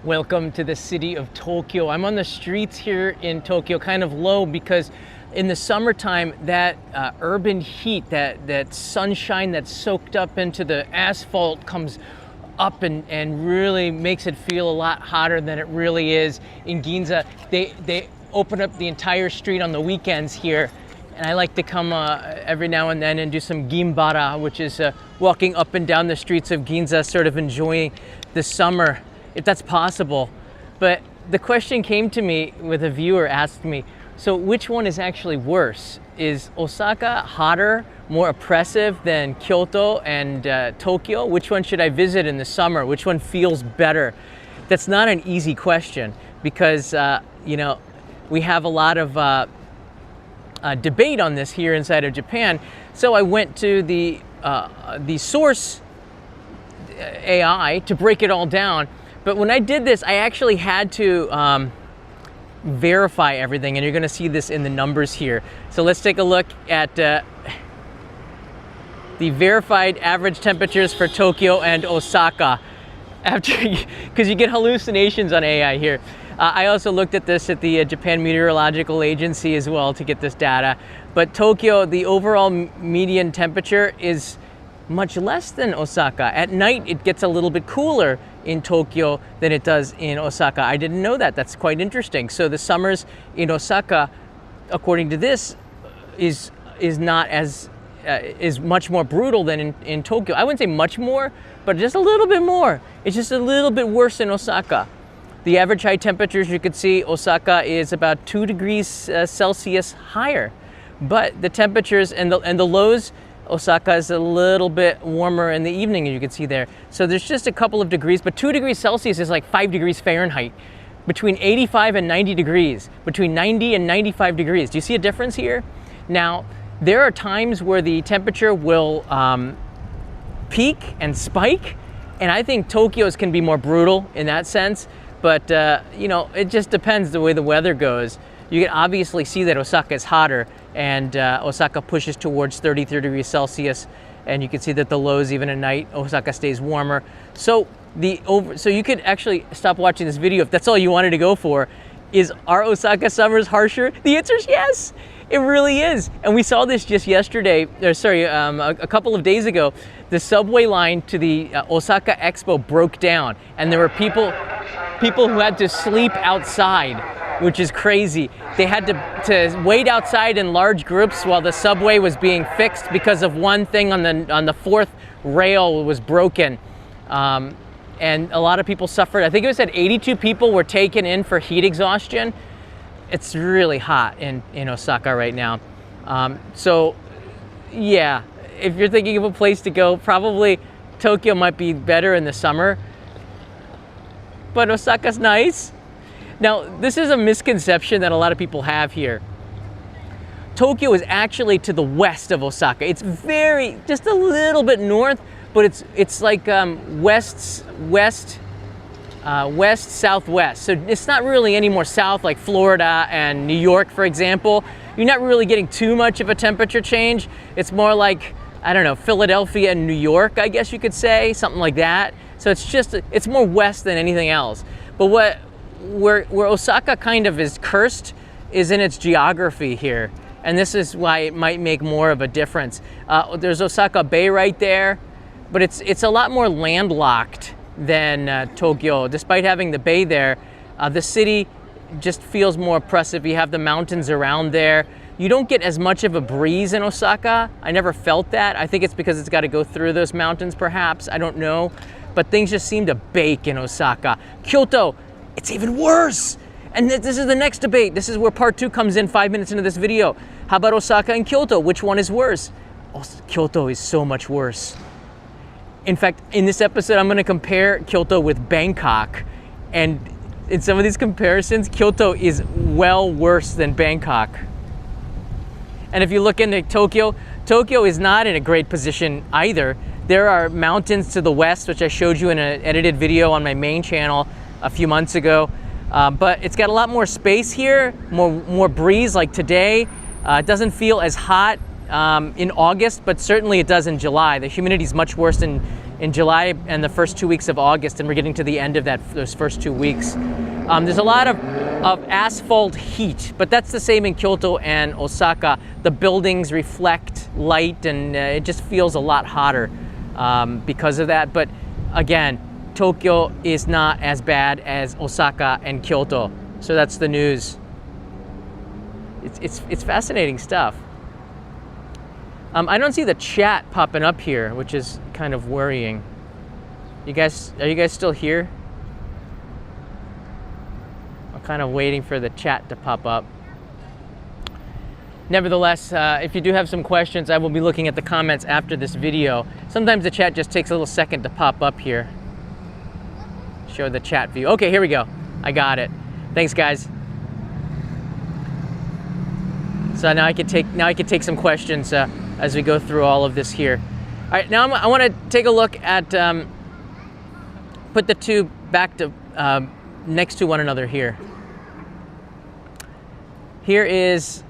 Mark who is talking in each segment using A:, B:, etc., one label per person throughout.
A: Welcome to the city of Tokyo. I'm on the streets here in Tokyo, kind of low because in the summertime, that urban heat, that sunshine that's soaked up into the asphalt comes up and really makes it feel a lot hotter than it really is. In Ginza, they open up the entire street on the weekends here, and I like to come every now and then and do some gimbara, which is walking up and down the streets of Ginza, sort of enjoying the summer, if that's possible. But the question came to me with a viewer asked me, so which one is actually worse? Is Osaka hotter, more oppressive than Kyoto and Tokyo? Which one should I visit in the summer? Which one feels better? That's not an easy question because, we have a lot of debate on this here inside of Japan. So I went to the source AI to break it all down. But when I did this, I actually had to verify everything, and you're going to see this in the numbers here. So let's take a look at the verified average temperatures for Tokyo and Osaka, because you get hallucinations on AI here. I also looked at this at the Japan Meteorological Agency as well to get this data. But Tokyo, the overall median temperature is much less than Osaka. At night, it gets a little bit cooler in Tokyo than it does in Osaka. I didn't know that. That's quite interesting. So the summers in Osaka, according to this, is not as is much more brutal than in Tokyo. I wouldn't say much more, but just a little bit more. It's just a little bit worse in Osaka. The average high temperatures, you could see Osaka is about 2 degrees Celsius higher, but the temperatures and the lows, Osaka is a little bit warmer in the evening, as you can see there. So there's just a couple of degrees, but 2 degrees Celsius is like 5 degrees Fahrenheit. Between 85 and 90 degrees, between 90 and 95 degrees. Do you see a difference here? Now, there are times where the temperature will peak and spike, and I think Tokyo's can be more brutal in that sense, but it just depends the way the weather goes. You can obviously see that Osaka is hotter, and Osaka pushes towards 33 degrees Celsius, and you can see that the lows, even at night, Osaka stays warmer. So you could actually stop watching this video if that's all you wanted to go for. Are Osaka summers harsher? The answer is yes, it really is. And we saw this just yesterday, a couple of days ago. The subway line to the Osaka Expo broke down, and there were people who had to sleep outside, which is crazy. They had to wait outside in large groups while the subway was being fixed because of one thing on the fourth rail was broken. And a lot of people suffered. I think it said 82 people were taken in for heat exhaustion. It's really hot in Osaka right now. So yeah, if you're thinking of a place to go, probably Tokyo might be better in the summer, but Osaka's nice. Now, this is a misconception that a lot of people have here. Tokyo is actually to the west of Osaka. It's just a little bit north, but it's like west southwest. So it's not really any more south like Florida and New York, for example. You're not really getting too much of a temperature change. It's more like, I don't know, Philadelphia and New York, I guess you could say, something like that. So it's more west than anything else. But where Osaka kind of is cursed is in its geography here. And this is why it might make more of a difference. There's Osaka Bay right there, but it's a lot more landlocked than Tokyo. Despite having the bay there, the city just feels more oppressive. You have the mountains around there. You don't get as much of a breeze in Osaka. I never felt that. I think it's because it's got to go through those mountains perhaps. I don't know. But things just seem to bake in Osaka. Kyoto, it's even worse. And this is the next debate. This is where part 2 comes in 5 minutes into this video. How about Osaka and Kyoto? Which one is worse? Kyoto is so much worse. In fact, in this episode, I'm going to compare Kyoto with Bangkok. And in some of these comparisons, Kyoto is well worse than Bangkok. And if you look into Tokyo, Tokyo is not in a great position either. There are mountains to the west, which I showed you in an edited video on my main channel a few months ago. But it's got a lot more space here, more breeze like today. It doesn't feel as hot in August, but certainly it does in July. The humidity is much worse in in July and the first 2 weeks of August, and we're getting to the end of those first 2 weeks. There's a lot of asphalt heat, but that's the same in Kyoto and Osaka. The buildings reflect light, and it just feels a lot hotter because of that. But again, Tokyo is not as bad as Osaka and Kyoto. So that's the news. It's fascinating stuff. I don't see the chat popping up here, which is kind of worrying. Are you guys still here? I'm kind of waiting for the chat to pop up. Nevertheless, if you do have some questions, I will be looking at the comments after this video. Sometimes the chat just takes a little second to pop up here. Show the chat view. Okay, here we go. I got it. Thanks, guys. So now I can take some questions as we go through all of this here. All right, now I want to take a look at put the two back to next to one another here. Here is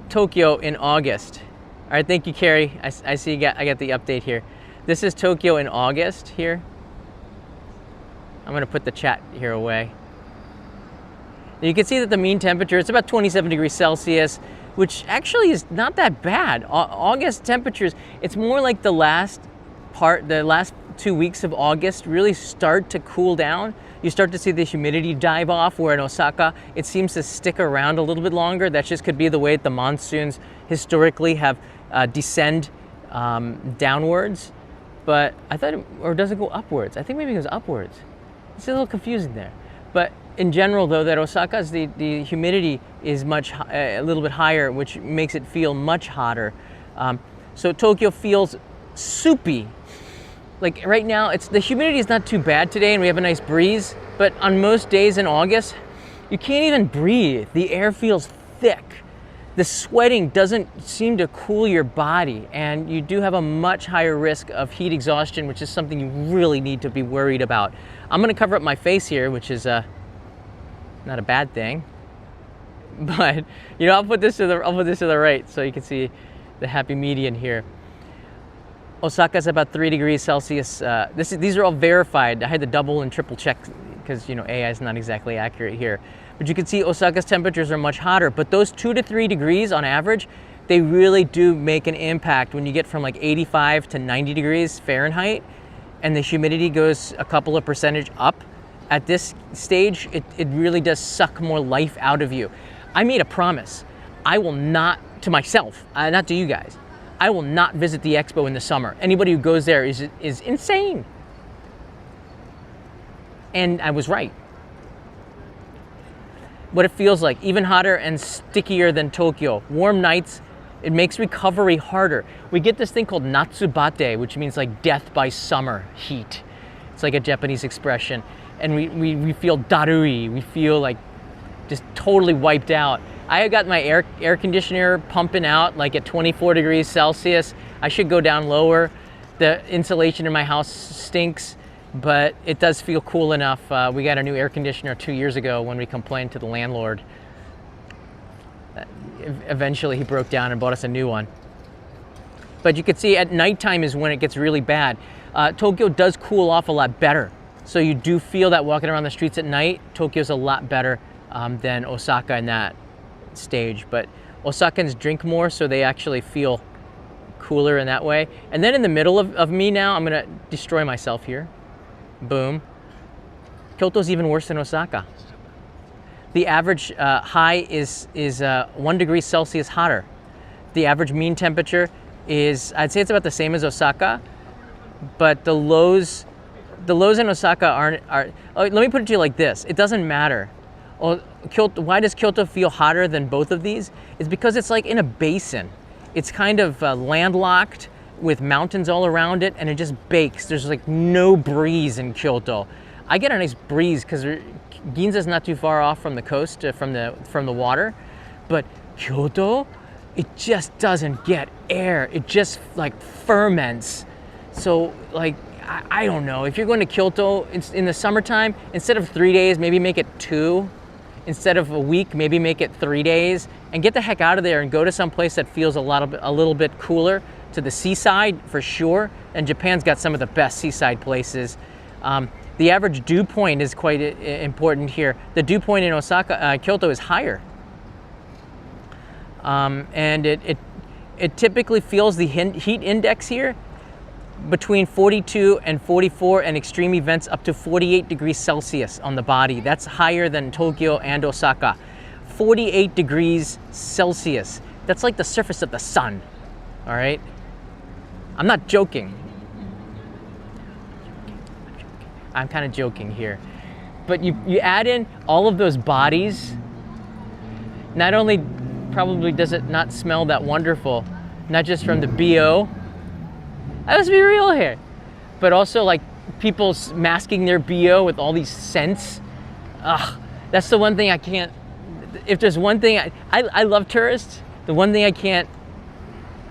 A: Tokyo in August. All right, thank you, Carrie. I see I got the update here. This is Tokyo in August here. I'm going to put the chat here away. You can see that the mean temperature, it's about 27 degrees Celsius, which actually is not that bad. August temperatures, it's more like the last 2 weeks of August really start to cool down. You start to see the humidity dive off, where in Osaka, it seems to stick around a little bit longer. That just could be the way that the monsoons historically have descend downwards. But I thought, or does it go upwards? I think maybe it goes upwards. It's a little confusing there. But in general, though, that Osaka's the humidity is a little bit higher, which makes it feel much hotter. So Tokyo feels soupy. Like right now, the humidity is not too bad today, and we have a nice breeze. But on most days in August, you can't even breathe. The air feels thick. The sweating doesn't seem to cool your body, and you do have a much higher risk of heat exhaustion, which is something you really need to be worried about. I'm going to cover up my face here, which is not a bad thing, but I'll put this to the right so you can see the happy median here. Osaka's about 3 degrees Celsius. These are all verified. I had to double and triple check because AI is not exactly accurate here. But you can see Osaka's temperatures are much hotter, but those 2 to 3 degrees on average, they really do make an impact when you get from like 85 to 90 degrees Fahrenheit, and the humidity goes a couple of percentage up. At this stage, it really does suck more life out of you. I made a promise. I will not, to myself, not to you guys, I will not visit the expo in the summer. Anybody who goes there is insane. And I was right. What it feels like, even hotter and stickier than Tokyo. Warm nights, it makes recovery harder. We get this thing called natsubate, which means like death by summer heat. It's like a Japanese expression. And we feel darui, we feel like just totally wiped out. I got my air conditioner pumping out like at 24 degrees Celsius. I should go down lower. The insulation in my house stinks, but it does feel cool enough. We got a new air conditioner 2 years ago when we complained to the landlord. Eventually he broke down and bought us a new one. But you can see at nighttime is when it gets really bad. Tokyo does cool off a lot better. So you do feel that walking around the streets at night, Tokyo's a lot better than Osaka in that stage. But Osakans drink more, so they actually feel cooler in that way. And then in the middle of me now, I'm gonna destroy myself here. Boom. Kyoto's even worse than Osaka. The average high is 1 degree Celsius hotter. The average mean temperature is, I'd say it's about the same as Osaka, but the lows in Osaka aren't. Let me put it to you like this: it doesn't matter. Why does Kyoto feel hotter than both of these? It's because it's like in a basin. It's kind of landlocked with mountains all around it, and it just bakes. There's like no breeze in Kyoto. I get a nice breeze because Ginza's not too far off from the coast, from the water, but Kyoto, it just doesn't get air. It just like ferments. So like, I don't know, if you're going to Kyoto in the summertime, instead of 3 days, maybe make it 2. Instead of a week, maybe make it 3 days, and get the heck out of there and go to some place that feels a little bit cooler. to the seaside for sure, and Japan's got some of the best seaside places. The average dew point is quite important here. The dew point in Osaka, Kyoto is higher. And it typically feels the heat index here between 42 and 44, and extreme events up to 48 degrees Celsius on the body. That's higher than Tokyo and Osaka. 48 degrees Celsius. That's like the surface of the sun, all right? I'm not joking. I'm kind of joking here. But you add in all of those bodies, not only probably does it not smell that wonderful, not just from the BO, let's be real here, but also like people masking their BO with all these scents. Ugh, that's the one thing I can't, if there's one thing, I love tourists. The one thing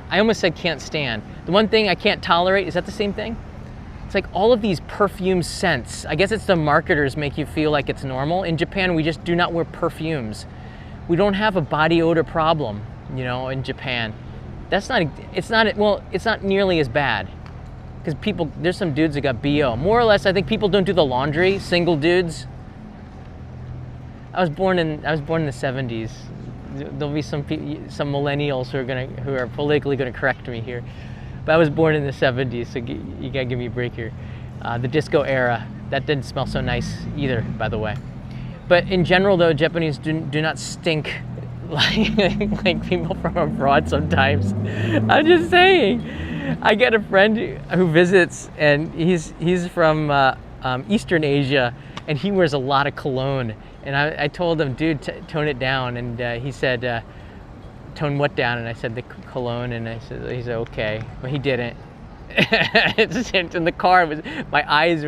A: I almost said can't stand. The one thing I can't tolerate, is that the same thing? It's like all of these perfume scents. I guess it's the marketers make you feel like it's normal. In Japan, we just do not wear perfumes. We don't have a body odor problem, you know, in Japan. It's not nearly as bad. Because there's some dudes that got BO. More or less, I think people don't do the laundry, single dudes. I was born in the 70s. There'll be some millennials who are politically gonna correct me here. But I was born in the 70s, so you gotta give me a break here. The disco era, that didn't smell so nice either, by the way. But in general, though, Japanese do not stink like people from abroad sometimes. I'm just saying. I get a friend who visits, and he's from Eastern Asia, and he wears a lot of cologne. And I told him, dude, tone it down. And he said, tone what down? And I said, the cologne. And he said, okay. But he didn't. It's in the car. My eyes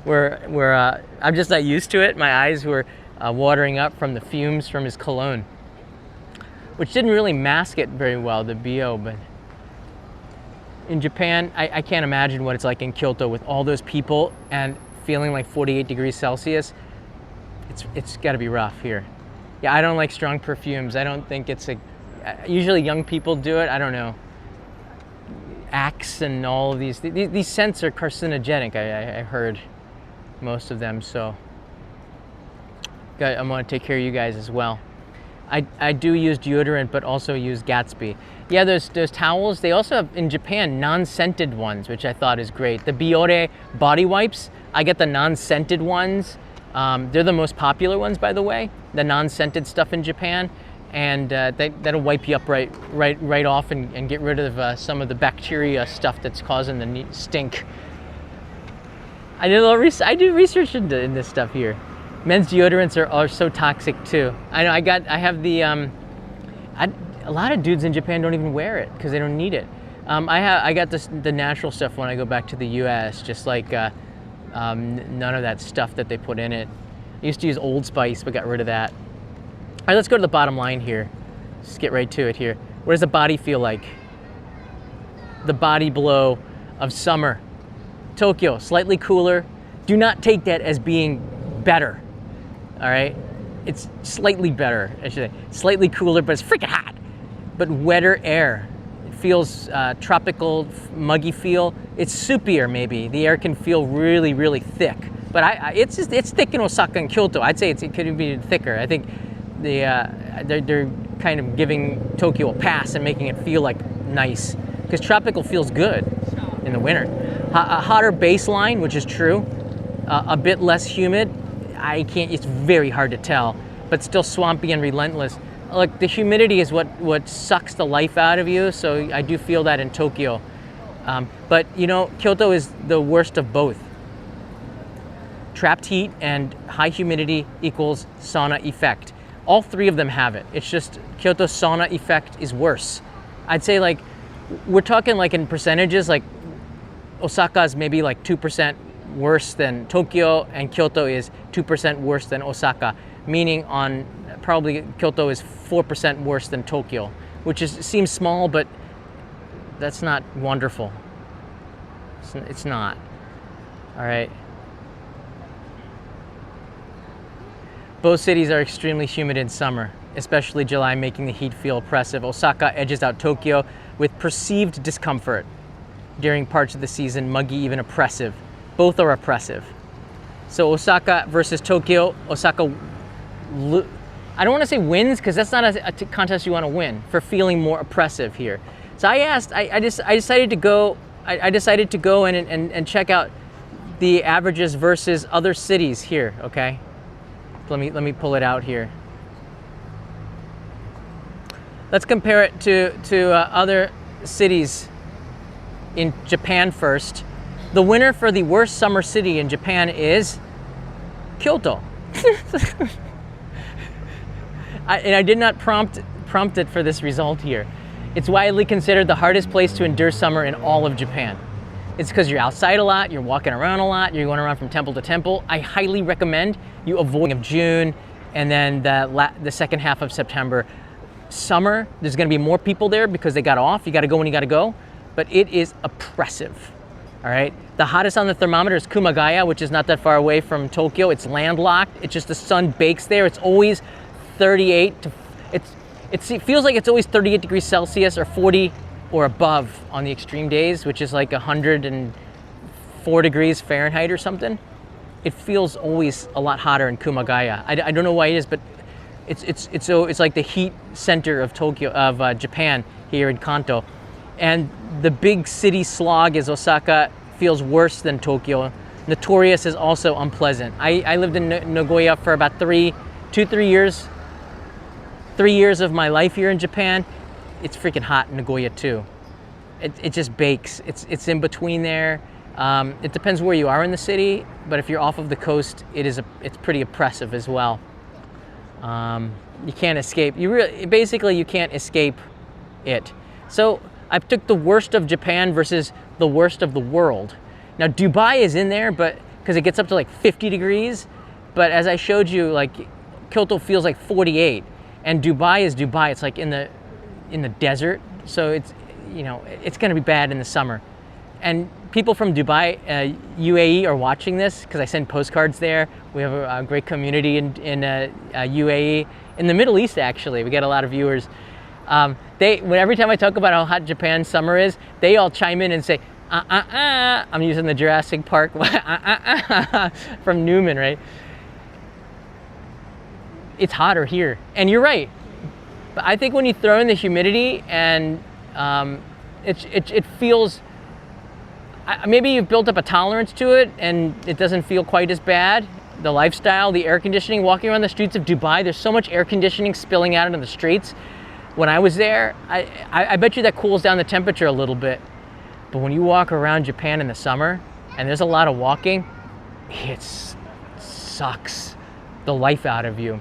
A: were I'm just not used to it. My eyes were watering up from the fumes from his cologne, which didn't really mask it very well, the BO. But in Japan, I can't imagine what it's like in Kyoto with all those people and feeling like 48 degrees Celsius. It's got to be rough here. Yeah, I don't like strong perfumes. I don't think usually young people do it. I don't know. Axe and all of these scents are carcinogenic. I heard most of them. So I'm gonna take care of you guys as well. I do use deodorant, but also use Gatsby. Yeah, those towels. They also have in Japan non-scented ones, which I thought is great. The Biore body wipes. I get the non-scented ones. They're the most popular ones, by the way. The non-scented stuff in Japan, and that'll wipe you up right off and get rid of some of the bacteria stuff that's causing the stink. I do research in this stuff here. Men's deodorants are so toxic too. I know I have the a lot of dudes in Japan don't even wear it because they don't need it. I got the natural stuff when I go back to the U.S. Just like none of that stuff that they put in it. I used to use Old Spice, but got rid of that. All right, let's go to the bottom line here. Just get right to it here. What does the body feel like? The body blow of summer. Tokyo, slightly cooler. Do not take that as being better. All right, it's slightly better, I should say. Slightly cooler, but it's freaking hot. But wetter air. It feels tropical, muggy feel. It's soupier maybe. The air can feel really, really thick. But it's thick in Osaka and Kyoto. I'd say it could be thicker. I think they're kind of giving Tokyo a pass and making it feel like nice, because tropical feels good in the winter. A hotter baseline, which is true. A bit less humid. It's very hard to tell, but still swampy and relentless. Like the humidity is what sucks the life out of you, so I do feel that in Tokyo. But you know, Kyoto is the worst of both. Trapped heat and high humidity equals sauna effect. All three of them have it. It's just Kyoto's sauna effect is worse. I'd say like, we're talking like in percentages, like Osaka's maybe like 2% worse than Tokyo, and Kyoto is 2% worse than Osaka, meaning on probably Kyoto is 4% worse than Tokyo, which seems small, but that's not wonderful. It's not. All right. Both cities are extremely humid in summer. especially July, making the heat feel oppressive. Osaka edges out Tokyo with perceived discomfort during parts of the season, muggy, even oppressive. Both are oppressive. So Osaka versus Tokyo. Osaka, I don't want to say wins, because that's not a contest you want to win, for feeling more oppressive here. So I decided to go and check out the averages versus other cities here, okay? Let me pull it out here. Let's compare it to other cities in Japan first. The winner for the worst summer city in Japan is Kyoto. I did not prompt it for this result here. It's widely considered the hardest place to endure summer in all of Japan. It's because you're outside a lot, you're walking around a lot, you're going around from temple to temple. I highly recommend you avoid of June and then the second half of September. Summer, there's going to be more people there because they got off. You got to go when you got to go, but it is oppressive. All right. The hottest on the thermometer is Kumagaya, which is not that far away from Tokyo. It's landlocked. It's just the sun bakes there. It's always 38 to it feels like it's always 38 degrees Celsius or 40 or above on the extreme days, which is like 104 degrees Fahrenheit or something. It feels always a lot hotter in Kumagaya. I don't know why it is, but it's like the heat center of Japan here in Kanto. And the big city slog is Osaka, feels worse than Tokyo. Notorious is also unpleasant. I lived in Nagoya for about 3 years. 3 years of my life here in Japan. It's freaking hot in Nagoya too. It just bakes. It's in between there. It depends where you are in the city, but if you're off of the coast, it's pretty oppressive as well. You can't escape. You can't escape it. So I took the worst of Japan versus the worst of the world. Now Dubai is in there, but because it gets up to like 50 degrees, but as I showed you, like Kyoto feels like 48, and Dubai is Dubai. It's like in the desert, so it's going to be bad in the summer. And people from Dubai, UAE, are watching this because I send postcards there. We have a great community in UAE, in the Middle East actually. We get a lot of viewers. Every time I talk about how hot Japan's summer is, they all chime in and say, I'm using the Jurassic Park from Newman, right? It's hotter here, and you're right. But I think when you throw in the humidity and it feels, maybe you've built up a tolerance to it and it doesn't feel quite as bad. The lifestyle, the air conditioning, walking around the streets of Dubai, there's so much air conditioning spilling out into the streets. When I was there, I bet you that cools down the temperature a little bit. But when you walk around Japan in the summer, and there's a lot of walking, it sucks the life out of you.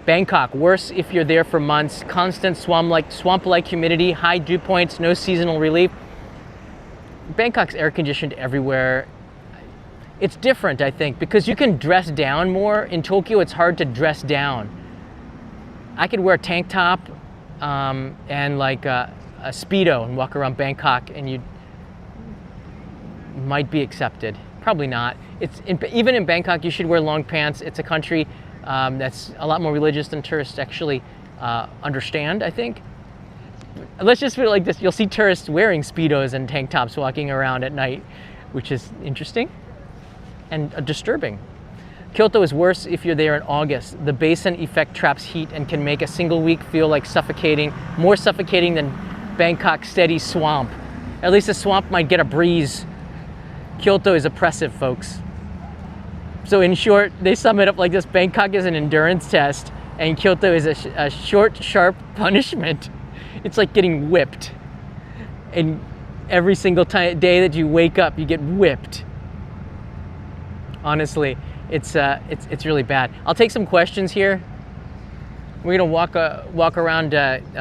A: Bangkok, worse if you're there for months. Constant swamp-like humidity, high dew points, no seasonal relief. Bangkok's air conditioned everywhere. It's different, I think, because you can dress down more. In Tokyo, it's hard to dress down. I could wear a tank top and like a Speedo and walk around Bangkok, and you might be accepted. Probably not. Even in Bangkok, you should wear long pants. It's a country that's a lot more religious than tourists actually understand, I think. Let's just put it like this. You'll see tourists wearing Speedos and tank tops walking around at night, which is interesting and disturbing. Kyoto is worse if you're there in August. The basin effect traps heat and can make a single week feel like suffocating, more suffocating than Bangkok's steady swamp. At least the swamp might get a breeze. Kyoto is oppressive, folks. So in short, they sum it up like this: Bangkok is an endurance test, and Kyoto is a short, sharp punishment. It's like getting whipped. And every single day that you wake up, you get whipped. Honestly, it's really bad. I'll take some questions here. We're gonna walk around Ginza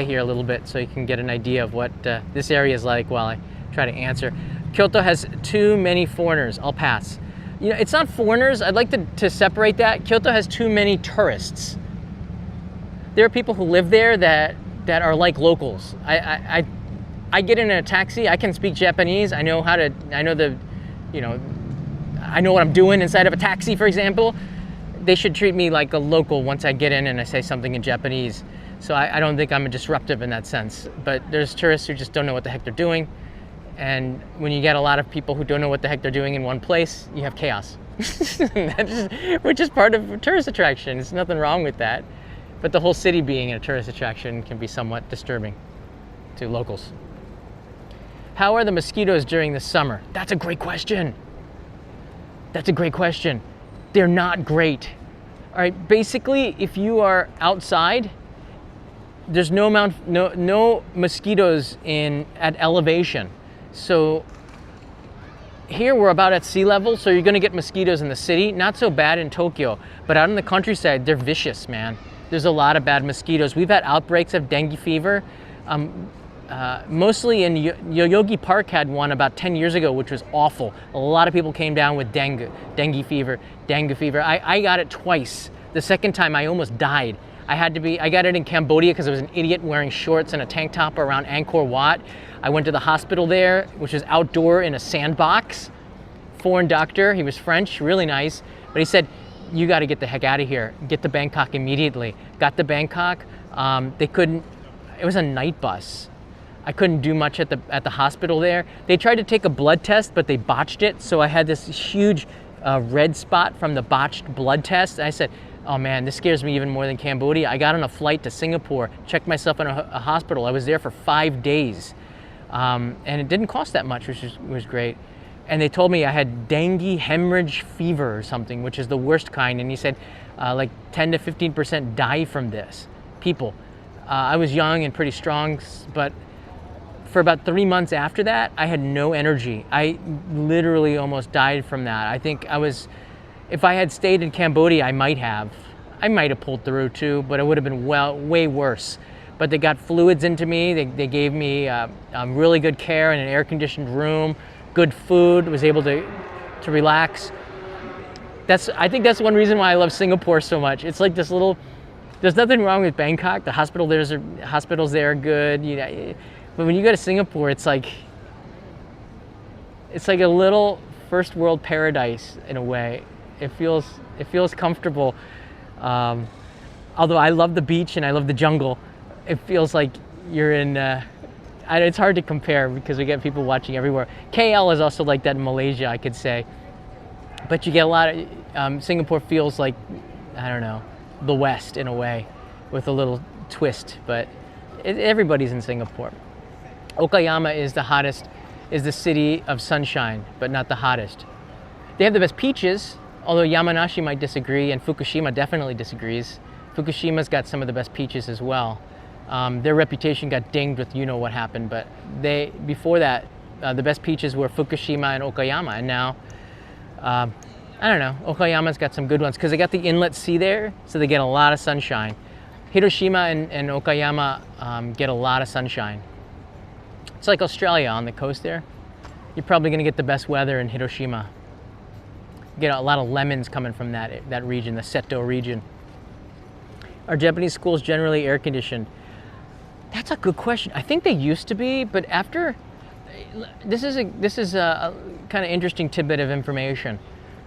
A: here a little bit, so you can get an idea of what this area is like while I try to answer. Kyoto has too many foreigners. I'll pass. It's not foreigners. I'd like to separate that. Kyoto has too many tourists. There are people who live there that are like locals. I get in a taxi. I can speak Japanese. I know what I'm doing inside of a taxi, for example. they should treat me like a local once I get in and I say something in Japanese. So I don't think I'm a disruptive in that sense. But there's tourists who just don't know what the heck they're doing. And when you get a lot of people who don't know what the heck they're doing in one place, you have chaos. Which is part of a tourist attraction. There's nothing wrong with that. But the whole city being a tourist attraction can be somewhat disturbing to locals. How are the mosquitoes during the summer? That's a great question. That's a great question. They're not great. All right, basically, if you are outside, there's no mosquitoes at elevation. So here we're about at sea level, so you're gonna get mosquitoes in the city. Not so bad in Tokyo, but out in the countryside, they're vicious, man. There's a lot of bad mosquitoes. We've had outbreaks of dengue fever. Mostly in Yoyogi Park had one about 10 years ago, which was awful. A lot of people came down with dengue fever. I got it twice. The second time I almost died. I got it in Cambodia because I was an idiot wearing shorts and a tank top around Angkor Wat. I went to the hospital there, which is outdoor in a sandbox. Foreign doctor, he was French, really nice. But he said, you got to get the heck out of here. Get to Bangkok immediately. Got to Bangkok. It was a night bus. I couldn't do much at the hospital there. They tried to take a blood test, but they botched it. So I had this huge red spot from the botched blood test. And I said, oh man, this scares me even more than Cambodia. I got on a flight to Singapore, checked myself in a hospital. I was there for 5 days. And it didn't cost that much, which was great. And they told me I had dengue hemorrhage fever or something, which is the worst kind. And he said like 10 to 15% die from this. People. I was young and pretty strong, but for about 3 months after that, I had no energy. I literally almost died from that. I think if I had stayed in Cambodia, I might have pulled through too, but it would have been way worse. But they got fluids into me. They gave me really good care in an air-conditioned room, good food, was able to relax. I think that's one reason why I love Singapore so much. It's like this little. There's nothing wrong with Bangkok. The hospitals there are good. You know, but when you go to Singapore, it's like a little first world paradise in a way. It feels comfortable. Although I love the beach and I love the jungle, it feels like you're in. It's hard to compare because we get people watching everywhere. KL is also like that in Malaysia, I could say. But you get a lot of Singapore feels like, I don't know, the West in a way, with a little twist, but everybody's in Singapore. Okayama is the city of sunshine, but not the hottest. They have the best peaches, although Yamanashi might disagree, and Fukushima definitely disagrees. Fukushima's got some of the best peaches as well. Their reputation got dinged with you know what happened, but before that, the best peaches were Fukushima and Okayama, and now, I don't know, Okayama's got some good ones because they got the inlet sea there, so they get a lot of sunshine. Hiroshima and Okayama get a lot of sunshine. It's like Australia on the coast there. You're probably going to get the best weather in Hiroshima. You get a lot of lemons coming from that region, the Seto region. Are Japanese schools generally air conditioned? That's a good question. I think they used to be, but after this is a kind of interesting tidbit of information.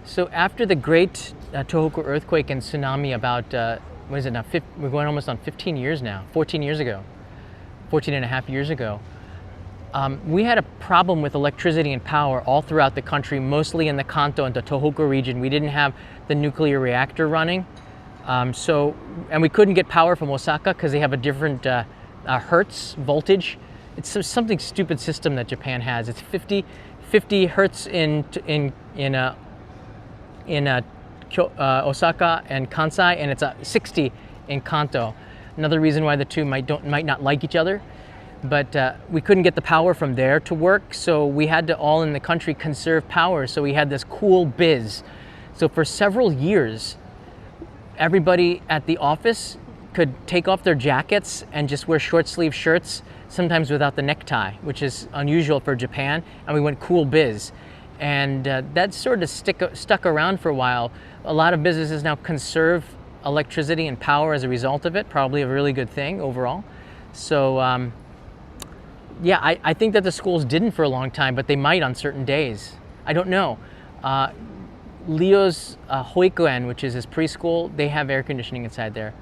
A: So after the great Tohoku earthquake and tsunami about, what is it now? We're going almost on 15 years now, 14 and a half years ago. We had a problem with electricity and power all throughout the country, mostly in the Kanto and the Tohoku region. We didn't have the nuclear reactor running. And we couldn't get power from Osaka because they have a different hertz voltage. It's something stupid system that Japan has. It's 50 hertz in Osaka and Kansai, and it's 60 in Kanto. Another reason why the two might not like each other. But we couldn't get the power from there to work, so we had to all in the country conserve power. So we had this cool biz. So for several years, everybody at the office could take off their jackets and just wear short sleeve shirts, sometimes without the necktie, which is unusual for Japan. And we went cool biz. And that sort of stuck around for a while. A lot of businesses now conserve electricity and power as a result of it, probably a really good thing overall. So yeah, I think that the schools didn't for a long time, but they might on certain days. I don't know. Leo's Hoikuen, which is his preschool, they have air conditioning inside there.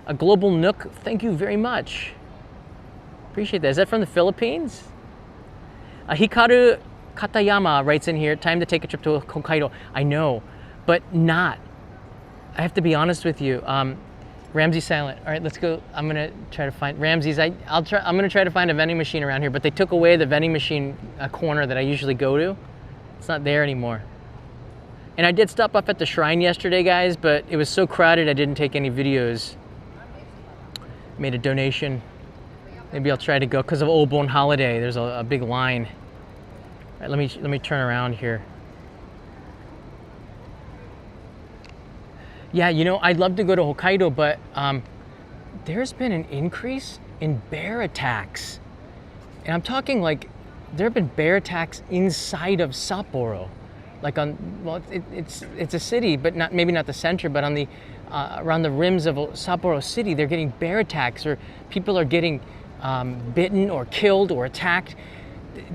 A: A Global Nook, thank you very much. Appreciate that. Is that from the Philippines? Hikaru Katayama writes in here, time to take a trip to Hokkaido. I know, but not. I have to be honest with you. Ramsey's silent. All right, let's go. I'm gonna try to find Ramsey's. I'm gonna try to find a vending machine around here, but they took away the vending machine corner that I usually go to. It's not there anymore. And I did stop off at the shrine yesterday, guys, but it was so crowded I didn't take any videos. Made a donation. Maybe I'll try to go because of Obon holiday. There's a big line. All right, let me turn around here. Yeah, you know, I'd love to go to Hokkaido, but there's been an increase in bear attacks. And I'm talking like, there have been bear attacks inside of Sapporo. Like it's a city, but maybe not the center, but on the, around the rims of Sapporo city, they're getting bear attacks, or people are getting bitten or killed or attacked.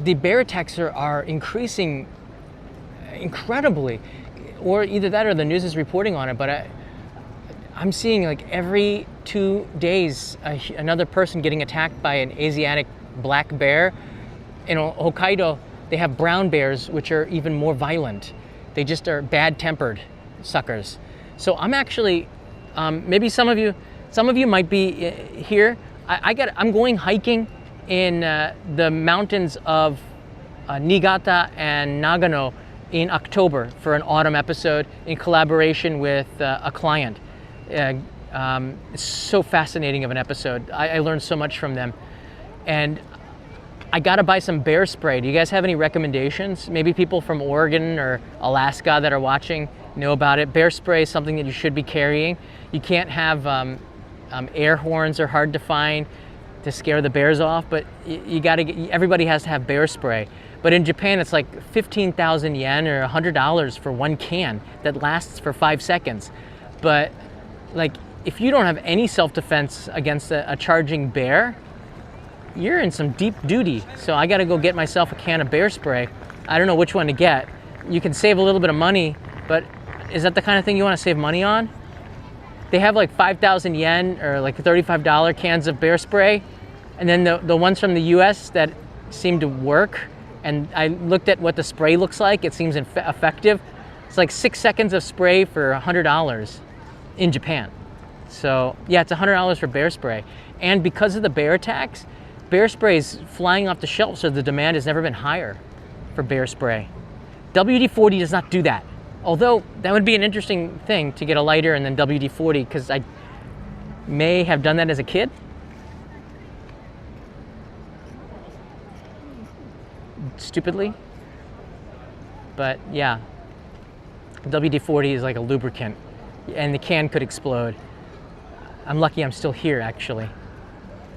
A: The bear attacks are increasing incredibly. Or either that or the news is reporting on it, but I'm seeing like every 2 days another person getting attacked by an Asiatic black bear. In Hokkaido, they have brown bears, which are even more violent. They just are bad-tempered suckers. So I'm actually, maybe some of you might be here. I'm going hiking in the mountains of Niigata and Nagano in October for an autumn episode in collaboration with a client. It's so fascinating of an episode. I learned so much from them. And I gotta buy some bear spray. Do you guys have any recommendations? Maybe people from Oregon or Alaska that are watching know about it. Bear spray is something that you should be carrying. You can't have air horns are hard to find to scare the bears off, but you gotta everybody has to have bear spray. But in Japan, it's like 15,000 yen or $100 for one can that lasts for 5 seconds. But like, if you don't have any self-defense against a charging bear, you're in some deep duty. So I gotta go get myself a can of bear spray. I don't know which one to get. You can save a little bit of money, but is that the kind of thing you wanna save money on? They have like 5,000 yen or like $35 cans of bear spray. And then the ones from the US that seem to work, and I looked at what the spray looks like, it seems effective. It's like 6 seconds of spray for $100 in Japan. So yeah, it's $100 for bear spray. And because of the bear attacks, bear spray is flying off the shelf, so the demand has never been higher for bear spray. WD-40 does not do that. Although that would be an interesting thing to get a lighter and then WD-40, because I may have done that as a kid. Stupidly. But yeah, WD-40 is like a lubricant and the can could explode. I'm lucky I'm still here, actually.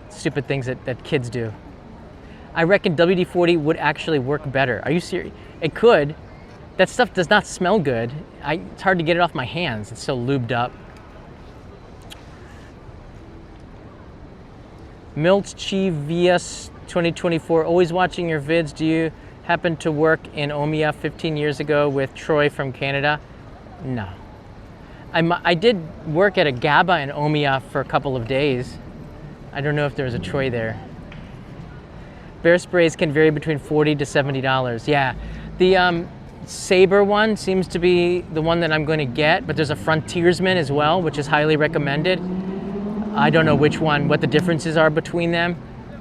A: Stupid things that kids do. I reckon WD-40 would actually work better. Are you serious? It could. That stuff does not smell good. It's hard to get it off my hands. It's so lubed up. Milchi Vias 2024, always watching your vids. Do you happen to work in Omiya 15 years ago with Troy from Canada? No. I did work at a GABA in Omiya for a couple of days. I don't know if there was a Troy there. Bear sprays can vary between $40 to $70. Yeah, the Saber one seems to be the one that I'm going to get, but there's a Frontiersman as well, which is highly recommended. I don't know which one, what the differences are between them.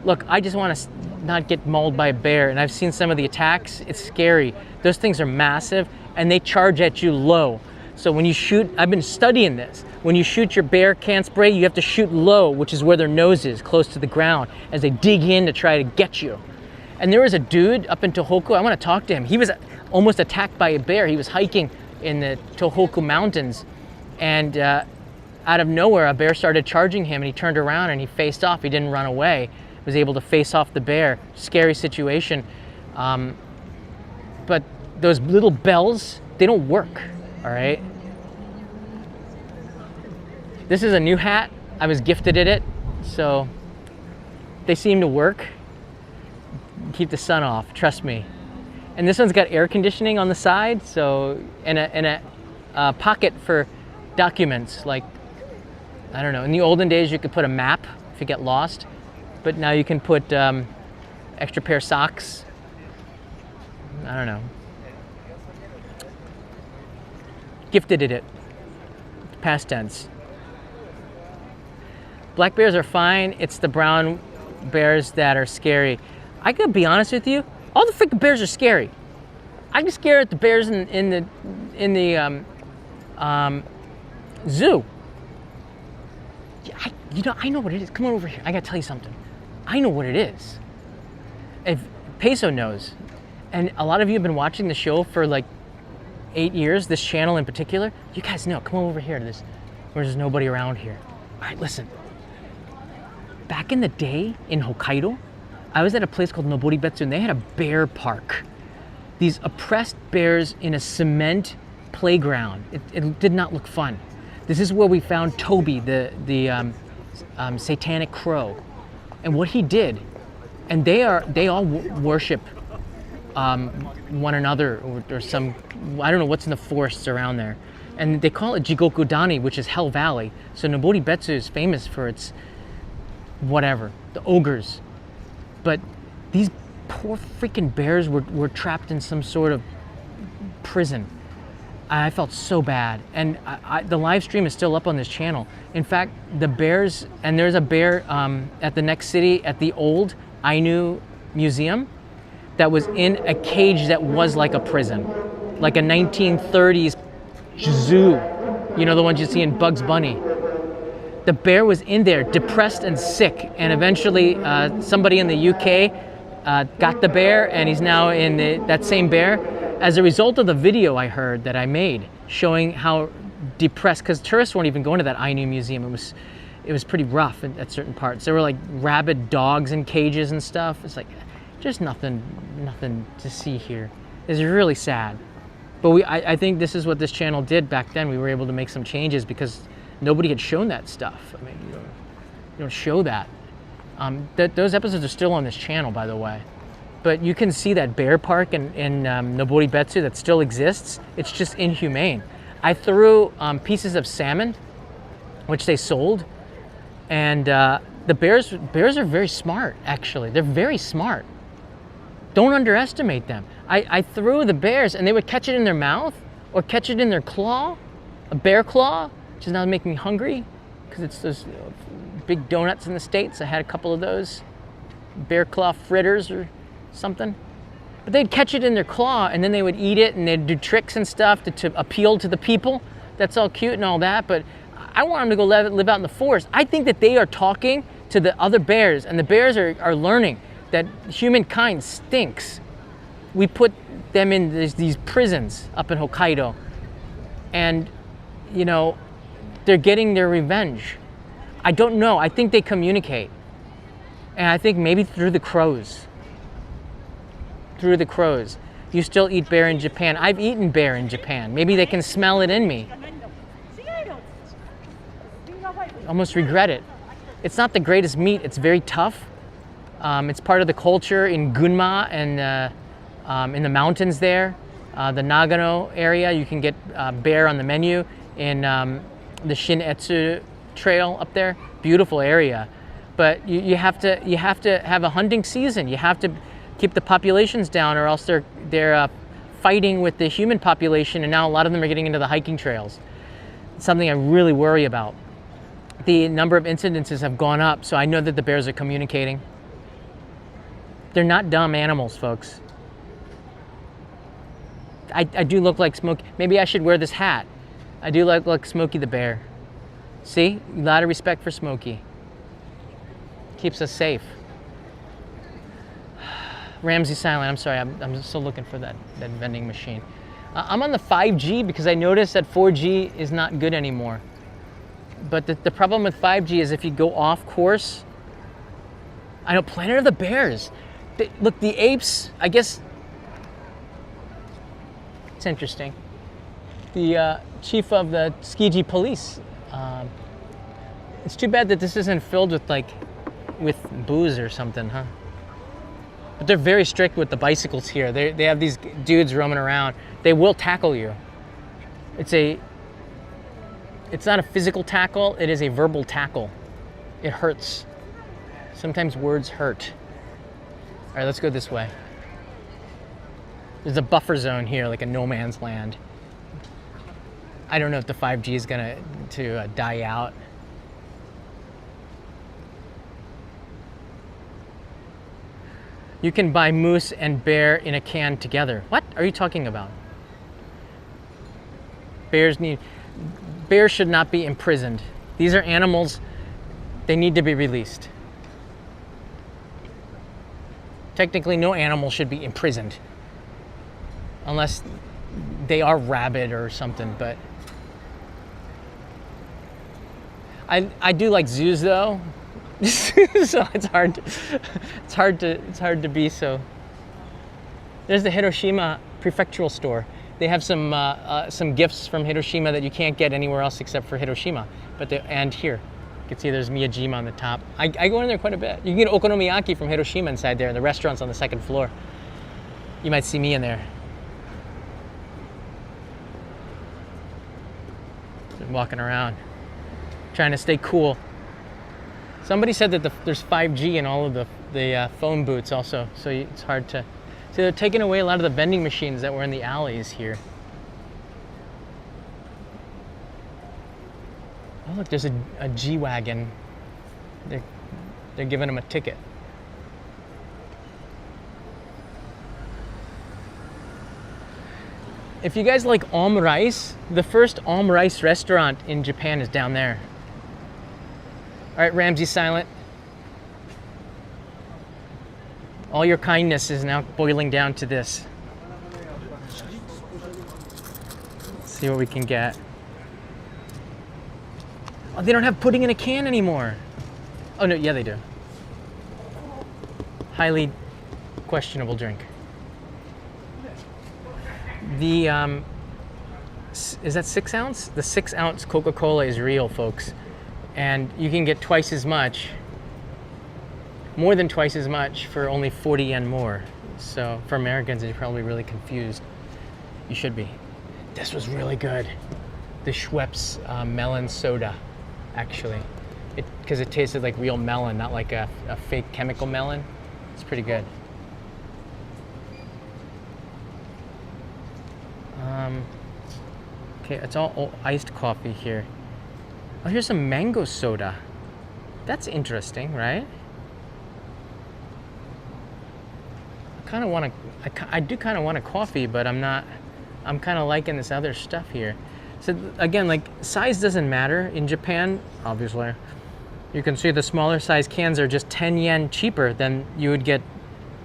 A: Look, I just want to not get mauled by a bear, and I've seen some of the attacks. It's scary. Those things are massive, and they charge at you low. So when you shoot, I've been studying this. When you shoot your bear can spray, you have to shoot low, which is where their nose is, close to the ground, as they dig in to try to get you. And there was a dude up in Tohoku, I want to talk to him. He was almost attacked by a bear. He was hiking in the Tohoku mountains, and out of nowhere, a bear started charging him, and he turned around and he faced off. He didn't run away. He was able to face off the bear. Scary situation. But those little bells, they don't work, all right? This is a new hat. I was gifted it, so they seem to work. Keep the sun off, trust me. And this one's got air conditioning on the side, so and pocket for documents. Like, I don't know, in the olden days you could put a map if you get lost, but now you can put extra pair of socks. I don't know. Gifted it. Past tense. Black bears are fine. It's the brown bears that are scary. I gotta be honest with you. All the freaking bears are scary. I can scare at the bears in the zoo. I know what it is. Come on over here. I gotta tell you something. I know what it is. If Peso knows, and a lot of you have been watching the show for like 8 years, this channel in particular, you guys know. Come on over here to this, where there's nobody around here. All right, listen. Back in the day in Hokkaido, I was at a place called Noboribetsu, and they had a bear park. These oppressed bears in a cement playground. It did not look fun. This is where we found Toby, the satanic crow, and what he did. And they all worship one another or some, I don't know what's in the forests around there. And they call it Jigokudani, which is Hell Valley. So Noboribetsu is famous for its whatever, the ogres. But these poor freaking bears were trapped in some sort of prison. I felt so bad. And the live stream is still up on this channel. In fact, the bears, and there's a bear at the next city at the old Ainu Museum that was in a cage that was like a prison, like a 1930s zoo. You know, the ones you see in Bugs Bunny. The bear was in there, depressed and sick, and eventually somebody in the UK got the bear, and he's now in that same bear. As a result of the video I heard that I made, showing how depressed, because tourists weren't even going to that Ainu museum. It was pretty rough at certain parts. There were like rabid dogs in cages and stuff. It's like, just nothing to see here. It's really sad. But I think this is what this channel did back then. We were able to make some changes because nobody had shown that stuff. I mean, you don't show that. Those episodes are still on this channel, by the way. But you can see that bear park in Noboribetsu that still exists. It's just inhumane. I threw pieces of salmon, which they sold, and the bears are very smart, actually. They're very smart. Don't underestimate them. I threw the bears, and they would catch it in their mouth or catch it in their claw, a bear claw, which is now making me hungry because it's those big donuts in the States. I had a couple of those bear claw fritters or something. But they'd catch it in their claw, and then they would eat it, and they'd do tricks and stuff to appeal to the people. That's all cute and all that, but I want them to go live out in the forest. I think that they are talking to the other bears, and the bears are learning that humankind stinks. We put them in these prisons up in Hokkaido, and you know, they're getting their revenge. I don't know. I think they communicate, and I think maybe through the crows. Through the crows. You still eat bear in Japan. I've eaten bear in Japan. Maybe they can smell it in me. Almost regret it. It's not the greatest meat. It's very tough. It's part of the culture in Gunma and in the mountains there. The Nagano area, you can get bear on the menu. In the Shin-Etsu Trail up there, beautiful area. But you have to have a hunting season. You have to keep the populations down, or else they're fighting with the human population, and now a lot of them are getting into the hiking trails. It's something I really worry about. The number of incidences have gone up, so I know that the bears are communicating. They're not dumb animals, folks. I do look like Smokey. Maybe I should wear this hat. I do look like Smokey the Bear. See? A lot of respect for Smokey. Keeps us safe. Ramsey Silent, I'm sorry, I'm still looking for that vending machine. I'm on the 5G because I noticed that 4G is not good anymore. But the problem with 5G is if you go off course, I know, Planet of the Bears. Look, the apes, I guess, it's interesting. The chief of the Tsukiji police, it's too bad that this isn't filled with booze or something, huh? But they're very strict with the bicycles here. They have these dudes roaming around. They will tackle you. It's a It's not a physical tackle, it is a verbal tackle. It hurts. Sometimes words hurt. All right, let's go this way. There's a buffer zone here, like a no man's land. I don't know if the 5G is gonna die out. You can buy moose and bear in a can together. What are you talking about? Bears should not be imprisoned. These are animals, they need to be released. Technically, no animal should be imprisoned. Unless they are rabid or something, but I do like zoos though. So it's hard to be so. There's the Hiroshima prefectural store. They have some gifts from Hiroshima that you can't get anywhere else except for Hiroshima. And here, you can see there's Miyajima on the top. I go in there quite a bit. You can get okonomiyaki from Hiroshima inside there, and the restaurant's on the second floor. You might see me in there. Just walking around, trying to stay cool. Somebody said that there's 5G in all of the phone booths also, so it's hard to. So they're taking away a lot of the vending machines that were in the alleys here. Oh look, there's a G-Wagon. They're giving them a ticket. If you guys like omurice, the first omurice restaurant in Japan is down there. All right, Ramsey Silent. All your kindness is now boiling down to this. Let's see what we can get. Oh, they don't have pudding in a can anymore. Oh no, yeah they do. Highly questionable drink. The, is that 6 ounce? The 6 ounce Coca-Cola is real, folks. And you can get twice as much, more than twice as much for only 40 yen more. So for Americans, you're probably really confused. You should be. This was really good. The Schweppes melon soda, actually. Because it tasted like real melon, not like a fake chemical melon. It's pretty good. Okay, it's all iced coffee here. Oh, here's some mango soda. That's interesting, right? I do kind of want a coffee, but I'm kind of liking this other stuff here. So again, like size doesn't matter in Japan, obviously. You can see the smaller size cans are just 10 yen cheaper than you would get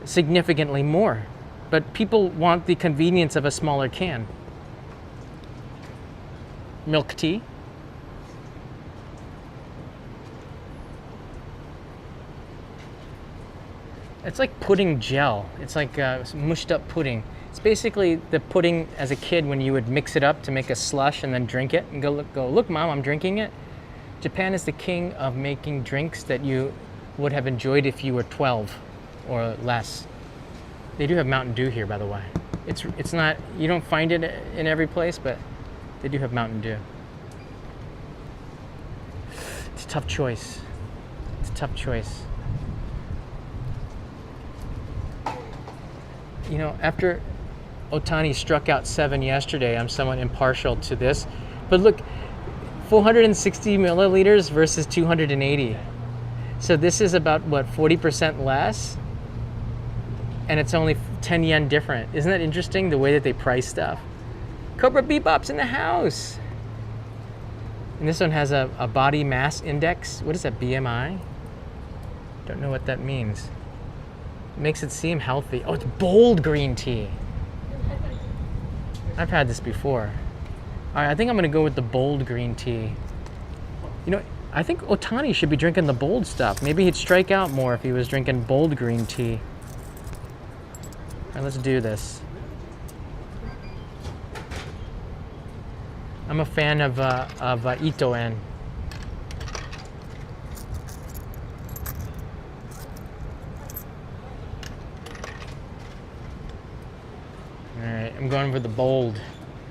A: significantly more. But people want the convenience of a smaller can. Milk tea. It's like pudding gel. It's like mushed up pudding. It's basically the pudding as a kid when you would mix it up to make a slush and then drink it and go, look, Mom, I'm drinking it. Japan is the king of making drinks that you would have enjoyed if you were 12 or less. They do have Mountain Dew here, by the way. It's not, you don't find it in every place, but they do have Mountain Dew. It's a tough choice. It's a tough choice. You know, after Otani struck out 7 yesterday, I'm somewhat impartial to this. But look, 460 milliliters versus 280. So this is about, what, 40% less? And it's only 10 yen different. Isn't that interesting, the way that they price stuff? Cobra Bebop's in the house. And this one has a body mass index. What is that, BMI? Don't know what that means. It makes it seem healthy. Oh, it's bold green tea. I've had this before. All right, I think I'm gonna go with the bold green tea. You know, I think Otani should be drinking the bold stuff. Maybe he'd strike out more if he was drinking bold green tea. All right, let's do this. I'm a fan of Ito-en. All right, I'm going for the bold.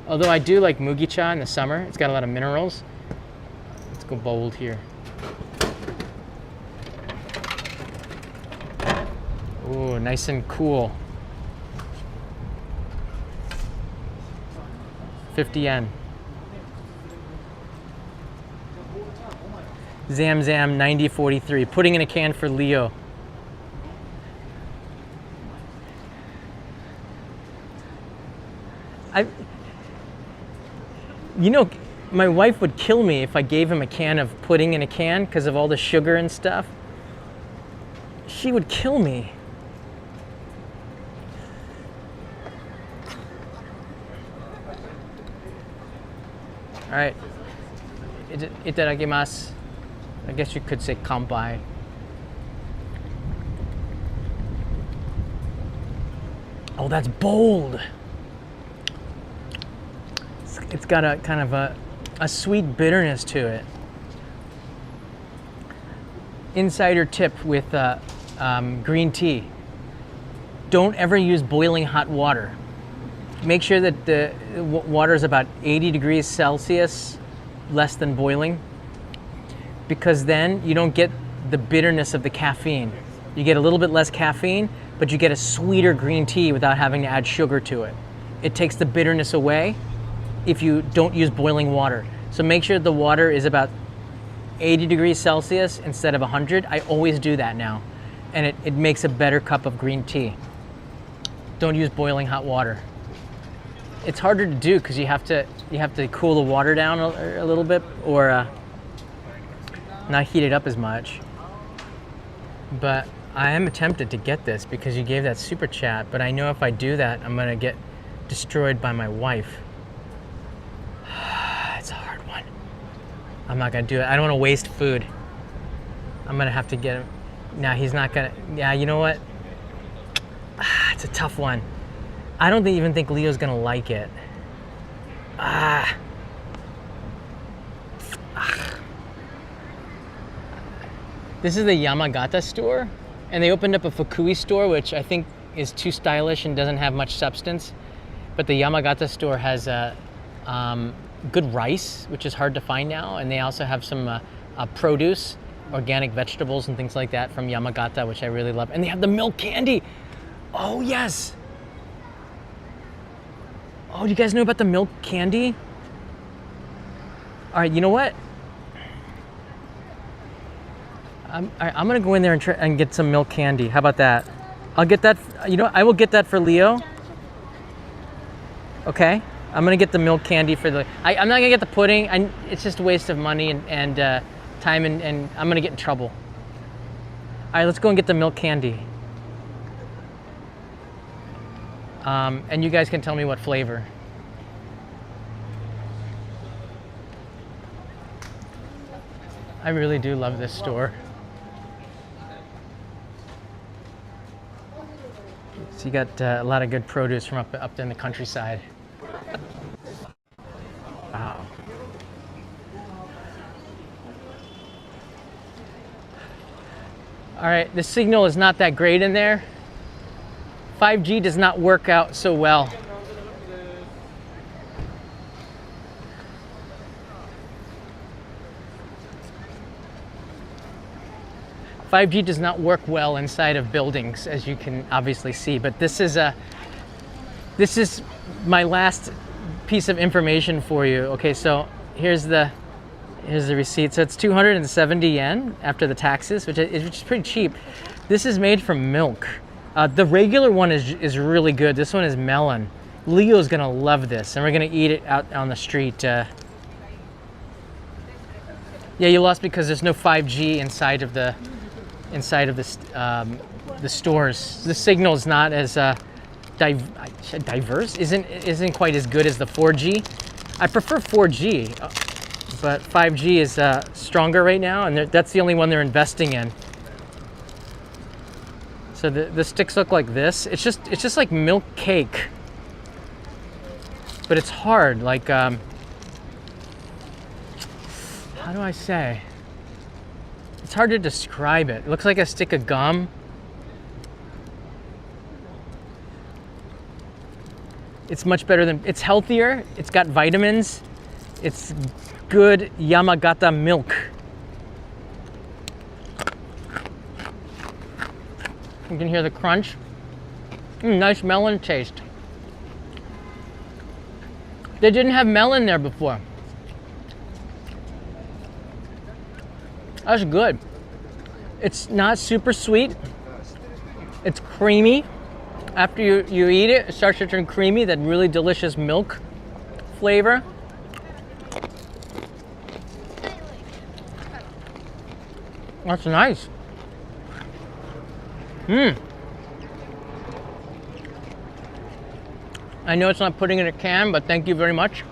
A: Although I do like mugicha in the summer. It's got a lot of minerals. Let's go bold here. Ooh, nice and cool. 50 yen. Zam Zam 9043. Putting in a can for Leo. You know, my wife would kill me if I gave him a can of pudding in a can because of all the sugar and stuff. She would kill me. All right. Itadakimasu. I guess you could say kanpai. Oh, that's bold. It's got a kind of a sweet bitterness to it. Insider tip with green tea. Don't ever use boiling hot water. Make sure that the water is about 80 degrees Celsius, less than boiling, because then you don't get the bitterness of the caffeine. You get a little bit less caffeine, but you get a sweeter green tea without having to add sugar to it. It takes the bitterness away if you don't use boiling water. So make sure the water is about 80 degrees Celsius instead of 100. I always do that now, and it makes a better cup of green tea. Don't use boiling hot water. It's harder to do because you have to cool the water down a little bit, or not heat it up as much. But I am tempted to get this because you gave that super chat, but I know if I do that, I'm gonna get destroyed by my wife. It's a hard one. I'm not gonna do it. I don't wanna waste food. I'm gonna have to get him. Nah, he's not gonna, yeah, you know what? It's a tough one. I don't even think Leo's gonna like it. This is the Yamagata store, and they opened up a Fukui store, which I think is too stylish and doesn't have much substance. But the Yamagata store has good rice, which is hard to find now, and they also have some produce, organic vegetables and things like that from Yamagata, which I really love. And they have the milk candy. Oh yes. Oh, do you guys know about the milk candy? All right, you know what? I'm gonna go in there and get some milk candy. How about that? I'll get that. You know, I will get that for Leo. Okay, I'm gonna get the milk candy for the. I'm not gonna get the pudding. It's just a waste of money and time, and I'm gonna get in trouble. All right, let's go and get the milk candy. And you guys can tell me what flavor. I really do love this store. So you got a lot of good produce from up in the countryside. Wow. All right, the signal is not that great in there. 5G does not work out so well. "5G does not work well inside of buildings, as you can obviously see, but this is my last piece of information for you. Okay, so here's the receipt. So it's 270 yen after the taxes, which is pretty cheap. This is made from milk. The regular one is really good. This one is melon. Leo's gonna love this, and we're gonna eat it out on the street. Yeah, you lost because there's no 5G inside of the stores. The signal is not as diverse. Isn't quite as good as the 4G. I prefer 4G, but 5G is stronger right now, and that's the only one they're investing in. So the sticks look like this. It's just like milk cake, but it's hard. Like how do I say? It's hard to describe it. It looks like a stick of gum. It's much better than. It's healthier. It's got vitamins. It's good Yamagata milk. You can hear the crunch. Nice melon taste. They didn't have melon there before. That's good. It's not super sweet. It's creamy. After you eat it, it starts to turn creamy, that really delicious milk flavor. That's nice. I know it's not putting in a can, but thank you very much.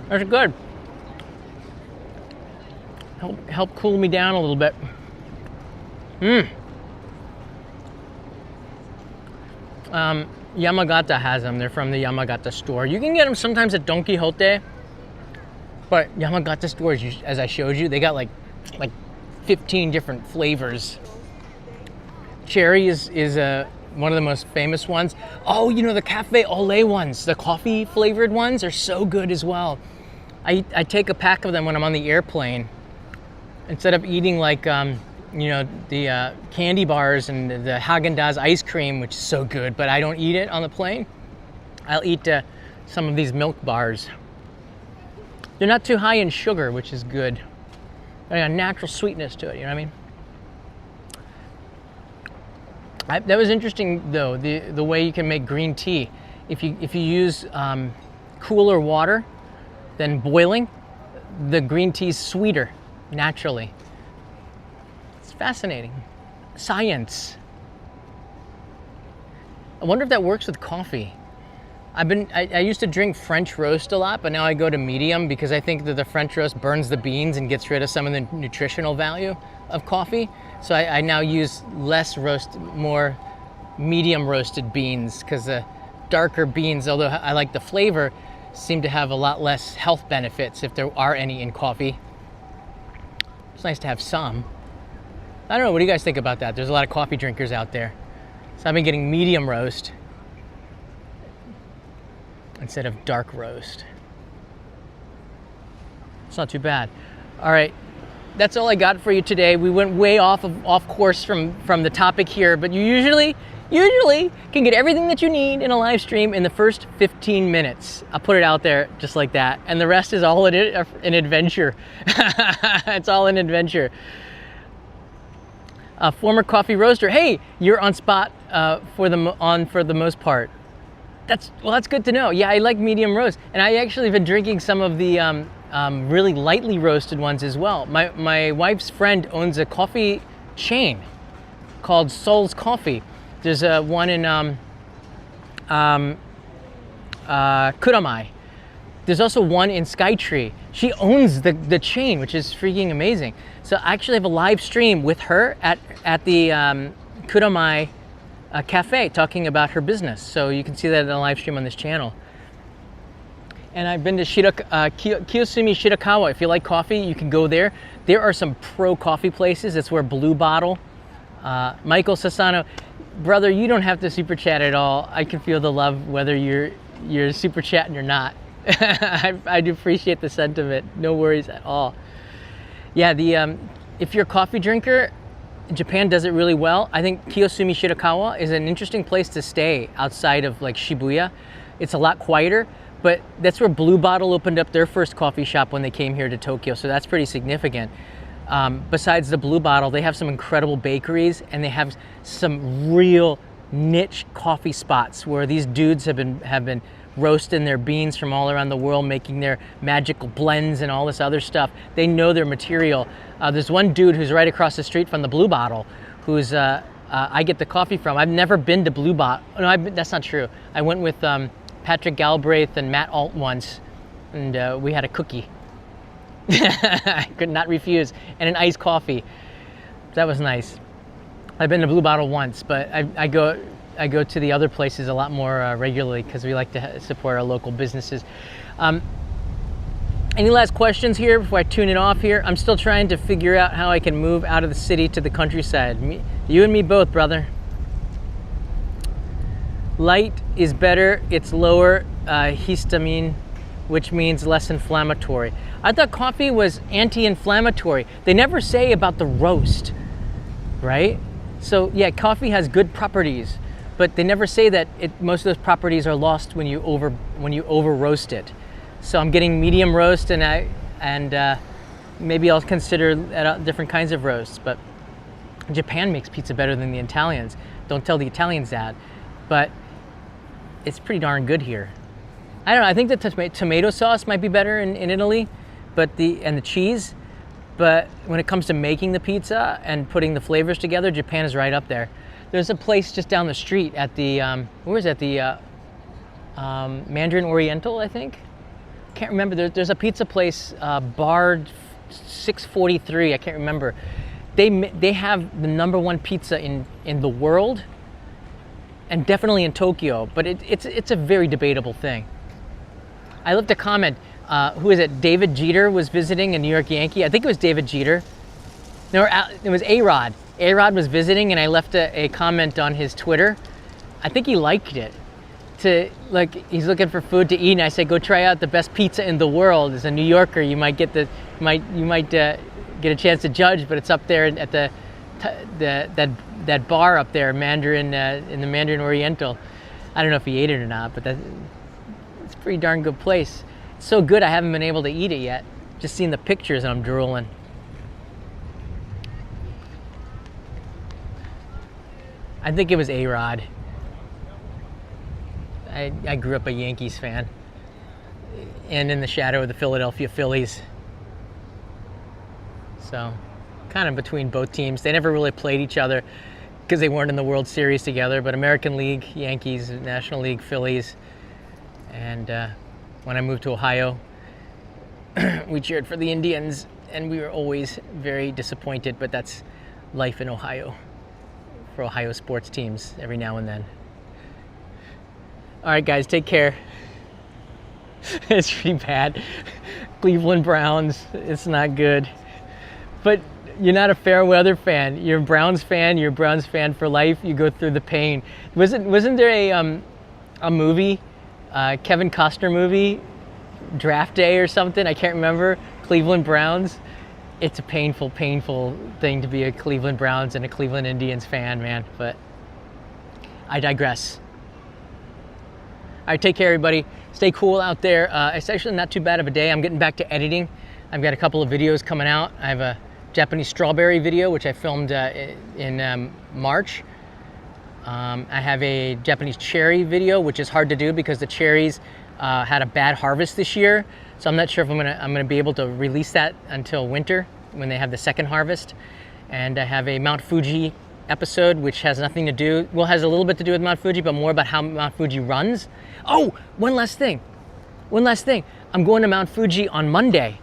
A: That's good. Help cool me down a little bit. Yamagata has them. They're from the Yamagata store. You can get them sometimes at Don Quijote, but Yamagata stores, as I showed you, they got like 15 different flavors. Cherry is one of the most famous ones. Oh, you know, the cafe au lait ones, the coffee flavored ones are so good as well. I take a pack of them when I'm on the airplane. Instead of eating like, you know, the candy bars and the Haagen-Dazs ice cream, which is so good, but I don't eat it on the plane, I'll eat some of these milk bars. They're not too high in sugar, which is good. They got a natural sweetness to it, you know what I mean? That was interesting though, the way you can make green tea. If you use cooler water than boiling, the green tea's sweeter naturally. It's fascinating. Science. I wonder if that works with coffee. I used to drink French roast a lot, but now I go to medium because I think that the French roast burns the beans and gets rid of some of the nutritional value of coffee. So I now use less roast, more medium roasted beans, because the darker beans, although I like the flavor, seem to have a lot less health benefits if there are any in coffee. It's nice to have some. I don't know, what do you guys think about that? There's a lot of coffee drinkers out there. So I've been getting medium roast instead of dark roast. It's not too bad. All right, that's all I got for you today. We went way off course from the topic here, but you usually can get everything that you need in a live stream in the first 15 minutes. I'll put it out there just like that. And the rest is all an adventure. It's all an adventure. Former coffee roaster. Hey, you're on spot for the most part. That's good to know. Yeah, I like medium roast. And I actually have been drinking some of the really lightly roasted ones as well. My wife's friend owns a coffee chain called Soul's Coffee. There's one in Kuramai. There's also one in Skytree. She owns the chain, which is freaking amazing. So I actually have a live stream with her at the Kuramai cafe talking about her business. So you can see that in a live stream on this channel. And I've been to Kiyosumi Shirakawa. If you like coffee, you can go there. There are some pro coffee places. That's where Blue Bottle, Michael Sassano, brother, you don't have to super chat at all. I can feel the love whether you're super chatting or not. I do appreciate the sentiment. No worries at all. Yeah, if you're a coffee drinker, Japan does it really well. I think Kiyosumi Shirakawa is an interesting place to stay outside of like Shibuya. It's a lot quieter, but that's where Blue Bottle opened up their first coffee shop when they came here to Tokyo, so that's pretty significant. Besides the Blue Bottle, they have some incredible bakeries, and they have some real niche coffee spots where these dudes have been roasting their beans from all around the world, making their magical blends and all this other stuff. They know their material. There's one dude who's right across the street from the Blue Bottle, who's I get the coffee from. I've never been to Blue Bottle. No, that's not true. I went with Patrick Galbraith and Matt Alt once, and we had a cookie. I could not refuse, and an iced coffee. That was nice. I've been to Blue Bottle once, but I go to the other places a lot more regularly because we like to support our local businesses. Any last questions here before I tune it off here? I'm still trying to figure out how I can move out of the city to the countryside. You and me both, brother. Light is better. It's lower histamine, which means less inflammatory. I thought coffee was anti-inflammatory. They never say about the roast, right? So yeah, coffee has good properties, but they never say that most of those properties are lost when you over roast it. So I'm getting medium roast, and maybe I'll consider different kinds of roasts. But Japan makes pizza better than the Italians. Don't tell the Italians that, but it's pretty darn good here. I don't know. I think the tomato sauce might be better in Italy, and the cheese. But when it comes to making the pizza and putting the flavors together, Japan is right up there. There's a place just down the street at the Mandarin Oriental, I think. Can't remember. There's a pizza place, Bar 643. I can't remember. They have the #1 pizza in the world, and definitely in Tokyo. But it's a very debatable thing. I left a comment. Who is it? David Jeter was visiting a New York Yankee. I think it was David Jeter. No, it was A-Rod. A-Rod was visiting, and I left a comment on his Twitter. I think he liked it. He's looking for food to eat, and I said, go try out the best pizza in the world. As a New Yorker, you might get get a chance to judge, but it's up there at that bar up there, Mandarin in the Mandarin Oriental. I don't know if he ate it or not, but it's a pretty darn good place. It's so good I haven't been able to eat it yet. Just seeing the pictures and I'm drooling. I think it was A-Rod. I grew up a Yankees fan, and in the shadow of the Philadelphia Phillies. So, kind of between both teams. They never really played each other because they weren't in the World Series together, but American League, Yankees, National League, Phillies. And when I moved to Ohio, we cheered for the Indians, and we were always very disappointed, but that's life in Ohio for Ohio sports teams every now and then. All right, guys, take care. It's pretty bad. Cleveland Browns, it's not good. But you're not a fair weather fan. You're a Browns fan. You're a Browns fan for life. You go through the pain. Wasn't there a movie, Kevin Costner movie, Draft Day or something? I can't remember. Cleveland Browns. It's a painful, painful thing to be a Cleveland Browns and a Cleveland Indians fan, man. But I digress. All right, take care, everybody. Stay cool out there. It's actually not too bad of a day. I'm getting back to editing. I've got a couple of videos coming out. I have a Japanese strawberry video, which I filmed in March. I have a Japanese cherry video, which is hard to do because the cherries had a bad harvest this year. So I'm not sure if I'm gonna be able to release that until winter when they have the second harvest. And I have a Mount Fuji episode, which has nothing to do, well, has a little bit to do with Mount Fuji, but more about how Mount Fuji runs. Oh, one last thing. I'm going to Mount Fuji on Monday.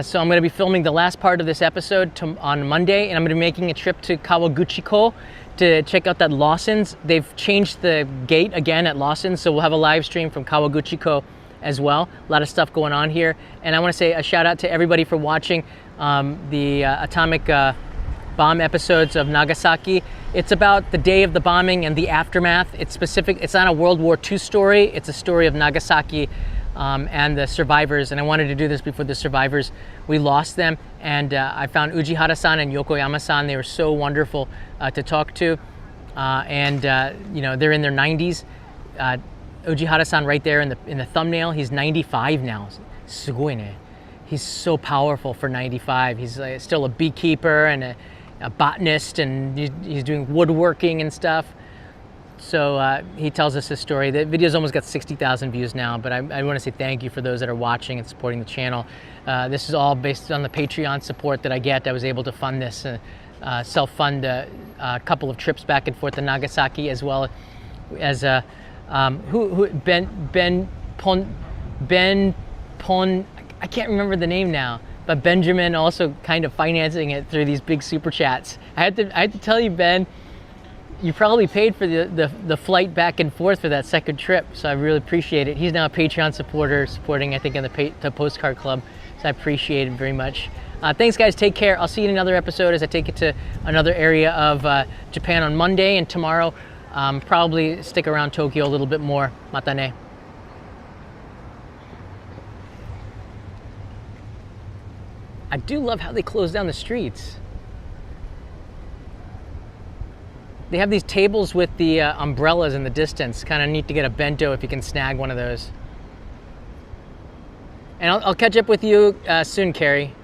A: So I'm going to be filming the last part of this episode on Monday, and I'm going to be making a trip to Kawaguchiko to check out that Lawson's. They've changed the gate again at Lawson's, so we'll have a live stream from Kawaguchiko as well. A lot of stuff going on here. And I want to say a shout out to everybody for watching the atomic bomb episodes of Nagasaki. It's about the day of the bombing and the aftermath. It's not a World War II story. It's a story of Nagasaki and the survivors. And I wanted to do this before the survivors. We lost them. And I found Ujihara-san and Yokoyama-san. They were so wonderful to talk to. They're in their 90s. Ujihara-san right there in the thumbnail. He's 95 now. Sugoi ne. He's so powerful for 95. He's still a beekeeper and a botanist, and he's doing woodworking and stuff. So he tells us his story. The video's almost got 60,000 views now, but I want to say thank you for those that are watching and supporting the channel. This is all based on the Patreon support that I get. I was able to fund this, self-fund a couple of trips back and forth to Nagasaki, as well as Ben Pon. I can't remember the name now, but Benjamin also kind of financing it through these big super chats. I had to tell you, Ben, you probably paid for the flight back and forth for that second trip, so I really appreciate it. He's now a Patreon supporter, supporting, I think, in the Postcard Club, so I appreciate it very much. Thanks, guys. Take care. I'll see you in another episode as I take it to another area of Japan on Monday, and tomorrow probably stick around Tokyo a little bit more. Mata ne. I do love how they close down the streets. They have these tables with the umbrellas in the distance. Kind of neat to get a bento if you can snag one of those. And I'll catch up with you soon, Carrie.